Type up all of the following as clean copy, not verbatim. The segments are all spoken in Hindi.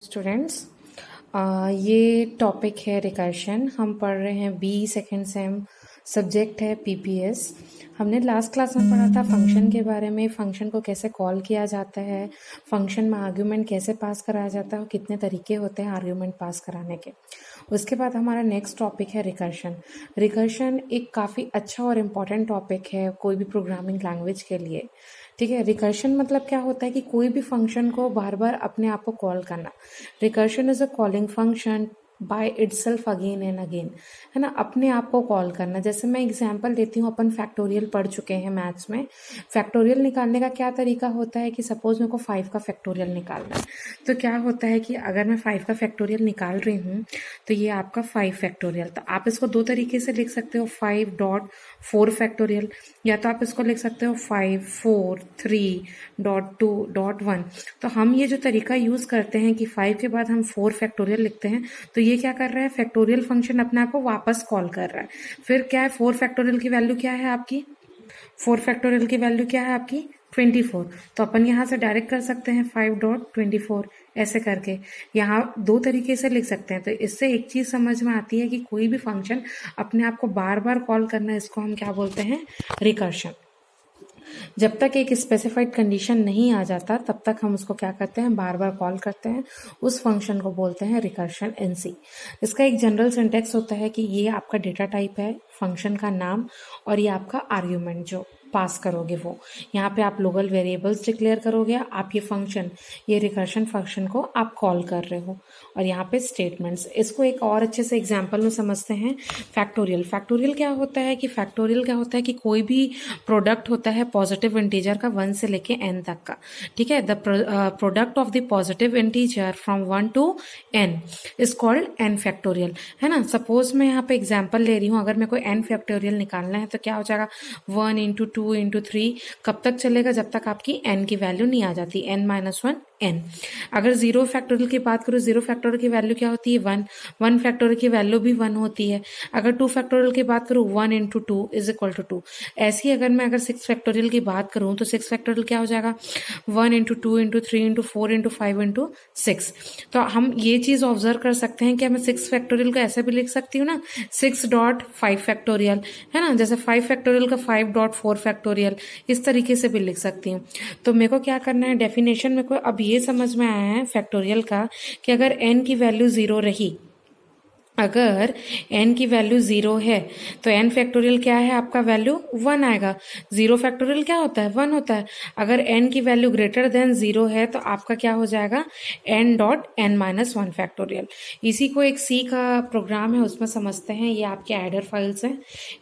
स्टूडेंट्स, ये टॉपिक है रिकर्शन। हम पढ़ रहे हैं बी सेकेंड सेम, सब्जेक्ट है पीपीएस। हमने लास्ट क्लास में पढ़ा था फंक्शन के बारे में, फंक्शन को कैसे कॉल किया जाता है, फंक्शन में आर्ग्यूमेंट कैसे पास कराया जाता है और कितने तरीके होते हैं आर्ग्यूमेंट पास कराने के। उसके बाद हमारा नेक्स्ट टॉपिक है रिकर्शन। रिकर्शन एक काफ़ी अच्छा और इम्पॉर्टेंट टॉपिक है कोई भी प्रोग्रामिंग लैंग्वेज के लिए। ठीक है, रिकर्शन मतलब क्या होता है कि कोई भी फंक्शन को बार बार अपने आप को कॉल करना। Recursion is a calling function by itself again and again, है ना, अपने आप को कॉल करना। जैसे मैं एग्जांपल देती हूँ, अपन फैक्टोरियल पढ़ चुके हैं मैथ्स में। फैक्टोरियल निकालने का क्या तरीका होता है कि सपोज मेरे को 5 का फैक्टोरियल निकालना है, तो क्या होता है कि अगर मैं 5 का फैक्टोरियल निकाल रही हूँ तो ये आपका 5 फैक्टोरियल। तो आप इसको दो तरीके से लिख सकते हो, 5.4 फैक्टोरियल, या तो आप इसको लिख सकते हो 5.4.3.2.1। तो हम ये जो तरीका यूज करते हैं कि 5 के बाद हम 4 फैक्टोरियल लिखते हैं, तो ये क्या कर रहा है, फैक्टोरियल फंक्शन अपने आप को वापस कॉल कर रहा है। फिर क्या है, 4 फैक्टोरियल की वैल्यू क्या है आपकी, 4 फैक्टोरियल की वैल्यू क्या है आपकी 24। तो अपन यहाँ से डायरेक्ट कर सकते हैं 5.24 ऐसे करके। यहाँ दो तरीके से लिख सकते हैं। तो इससे एक चीज समझ में आती है कि कोई भी फंक्शन अपने आप को बार बार कॉल करना, इसको हम क्या बोलते हैं, रिकर्शन। जब तक एक स्पेसिफाइड कंडीशन नहीं आ जाता तब तक हम उसको क्या करते हैं, बार बार कॉल करते हैं। उस फंक्शन को बोलते हैं रिकर्शन एनसी। इसका एक जनरल सिंटेक्स होता है कि ये आपका डेटा टाइप है, फंक्शन का नाम, और ये आपका आर्ग्यूमेंट जो पास करोगे वो। यहाँ पे आप लोकल वेरिएबल्स डिक्लेयर करोगे, आप ये फंक्शन, ये रिकर्शन फंक्शन को आप कॉल कर रहे हो, और यहाँ पे स्टेटमेंट्स। इसको एक और अच्छे से एग्जांपल में समझते हैं। फैक्टोरियल, फैक्टोरियल क्या होता है कि फैक्टोरियल क्या होता है कि कोई भी प्रोडक्ट होता है पॉजिटिव इंटीजर का 1 से लेके n तक का। ठीक है, the product of the positive integer from 1 to n is called n factorial, है ना। सपोज मैं यहाँ पे एग्जांपल ले रही हूँ, अगर मेरे को n फैक्टोरियल निकालना है तो क्या हो जाएगा, 1 into 2 into 3। कब तक चलेगा, जब तक आपकी n की वैल्यू नहीं आ जाती, n-1 n। अगर जीरो फैक्टोरियल की बात करूँ, जीरो फैक्टोरियल की वैल्यू क्या होती है, 1। 1 फैक्टोरियल की वैल्यू भी 1 होती है। अगर 2 फैक्टोरियल की बात करूँ, 1 into 2 is equal to 2। ऐसे ही अगर 6 फैक्टोरियल की बात करूँ तो 6 फैक्टोरियल क्या हो जाएगा, 1 into 2 into 3 into 4 into 5 into 6। तो हम ये चीज ऑब्जर्व कर सकते हैं कि मैं 6 फैक्टोरियल को ऐसे भी लिख सकती हूँ ना, 6.5 फैक्टोरियल, है ना। जैसे 5 फैक्टोरियल का 5.4 फैक्टोरियल, इस तरीके से भी लिख सकती हूँ। तो मेरे को क्या करना है, डेफिनेशन में को अब ये समझ में आया है फैक्टोरियल का कि अगर n की वैल्यू 0 रही, अगर n की वैल्यू 0 है तो n फैक्टोरियल क्या है, आपका वैल्यू 1 आएगा। 0 फैक्टोरियल क्या होता है, 1 होता है। अगर n की वैल्यू ग्रेटर देन 0 है तो आपका क्या हो जाएगा, n.n-1 फैक्टोरियल। इसी को एक सी का प्रोग्राम है, उसमें समझते हैं। ये आपके एडर फाइल्स हैं,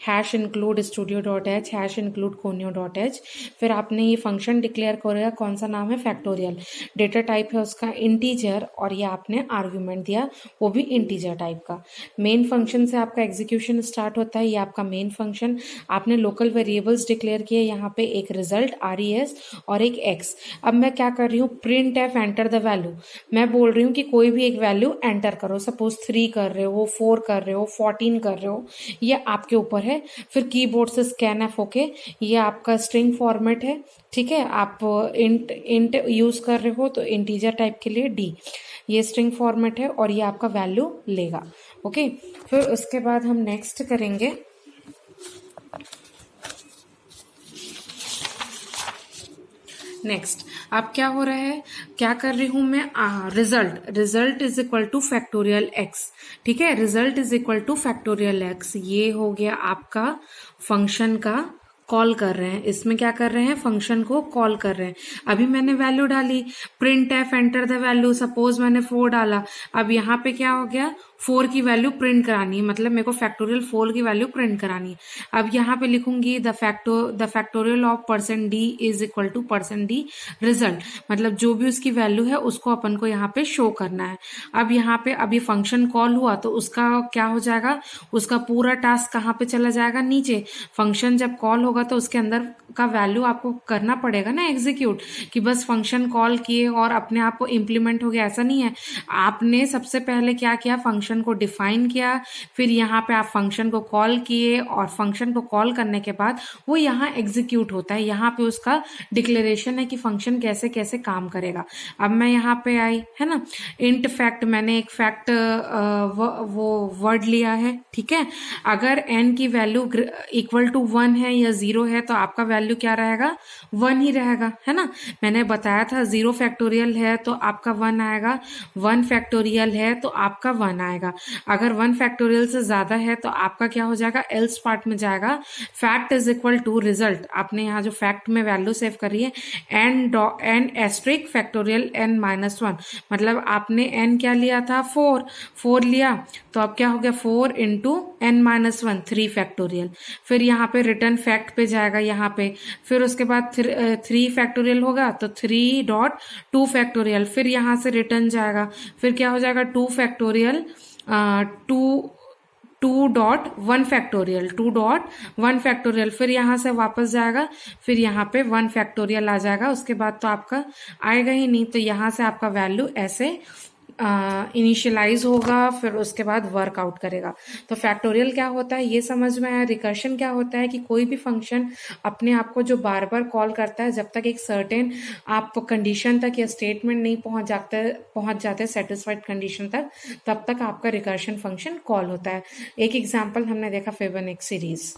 #include studio.h, #include conio.h। फिर आपने ये फंक्शन डिक्लेयर करेगा, कौन सा नाम है, फैक्टोरियल। डेटा टाइप है उसका इंटीजर, और ये आपने आर्ग्यूमेंट दिया वो भी इंटीजर टाइप का। मेन फंक्शन से आपका एग्जीक्यूशन स्टार्ट होता है, ये आपका मेन फंक्शन। आपने लोकल वेरिएबल्स डिक्लेयर किए, यहाँ पे एक रिजल्ट res और एक x। अब मैं क्या कर रही हूँ, print F enter the value. मैं बोल रही हूँ कि कोई भी एक वैल्यू एंटर करो, सपोज 3 कर रहे हो, 4 कर रहे हो, 14 कर रहे हो, ये आपके ऊपर है। फिर कीबोर्ड से स्कैन एफ होके, ये आपका स्ट्रिंग फॉर्मेट है। ठीक है, आप इंट यूज कर रहे हो तो इंटीजर टाइप के लिए d, ये स्ट्रिंग फॉर्मेट है, और ये आपका वैल्यू लेगा। ओके, फिर उसके बाद हम नेक्स्ट करेंगे नेक्स्ट। अब क्या हो रहा है, क्या कर रही हूं मैं, result is equal two factorial x. ठीक है, result is equal two factorial x, ये हो गया आपका फंक्शन का कॉल कर रहे हैं। इसमें क्या कर रहे हैं, फंक्शन को कॉल कर रहे हैं। अभी मैंने वैल्यू डाली, print F enter the value, suppose मैंने 4 डाला। अब यहाँ पे क्या हो गया, 4 की वैल्यू प्रिंट करानी है, मतलब मेरे को फैक्टोरियल 4 की वैल्यू प्रिंट करानी है। अब यहाँ पे लिखूंगी the factorial of % d is equal to %d result, मतलब जो भी उसकी वैल्यू है उसको अपन को यहाँ पे शो करना है। अब यहाँ पे अभी फंक्शन कॉल हुआ तो उसका क्या हो जाएगा, उसका पूरा टास्क कहाँ पे चला जाएगा, नीचे। फंक्शन जब कॉल होगा तो उसके अंदर का वैल्यू आपको करना पड़ेगा ना एग्जीक्यूट, कि बस फंक्शन कॉल किए और अपने आप को इम्प्लीमेंट हो गया, ऐसा नहीं है। आपने सबसे पहले क्या किया, फंक्शन फंक्शन को डिफाइन किया, फिर यहाँ पे आप फंक्शन को कॉल किए और फंक्शन को कॉल करने के बाद वो यहाँ एग्जीक्यूट होता है। यहाँ पे उसका डिक्लेरेशन है कि फंक्शन कैसे कैसे काम करेगा। अब मैं यहाँ पे आई, है ना, इंट फैक्ट, मैंने एक फैक्ट वो वर्ड लिया है, ठीक है। अगर n की वैल्यू इक्वल टू 1 है या 0 है तो आपका वैल्यू क्या रहेगा, 1 ही रहेगा, है ना। मैंने बताया था 0 फैक्टोरियल है तो आपका 1 आएगा, 1 फैक्टोरियल है तो आपका 1 आएगा। अगर 1 फैक्टोरियल से ज्यादा है तो आपका क्या हो जाएगा, एल्स पार्ट में जाएगा, fact is equal to result. आपने यहाँ जो फैक्ट में वैल्यू सेव करी है n asterisk factorial n minus 1, मतलब आपने n क्या लिया था, 4 लिया, तो अब क्या हो गया 4 इंटू n माइनस 1, 3 फैक्टोरियल। फिर यहाँ पे रिटर्न फैक्ट पे जाएगा यहाँ पे, फिर उसके बाद 3 फैक्टोरियल होगा तो 3.2 फैक्टोरियल, फिर यहाँ से रिटर्न जाएगा, फिर क्या हो जाएगा 2 फैक्टोरियल, 2.1 फैक्टोरियल, 2.1 फैक्टोरियल, फिर यहाँ से वापस जाएगा, फिर यहाँ पे 1 फैक्टोरियल आ जाएगा। उसके बाद तो आपका आएगा ही नहीं, तो यहाँ से आपका वैल्यू ऐसे इनिशियलाइज होगा, फिर उसके बाद वर्कआउट करेगा। तो फैक्टोरियल क्या होता है ये समझ में आया। रिकर्शन क्या होता है कि कोई भी फंक्शन अपने आप को जो बार बार कॉल करता है, जब तक एक सर्टेन आप कंडीशन तक या स्टेटमेंट नहीं पहुंच जाते सेटिस्फाइड कंडीशन तक, तब तक आपका रिकर्शन फंक्शन कॉल होता है। एक एग्जाम्पल हमने देखा फिबोनाची सीरीज।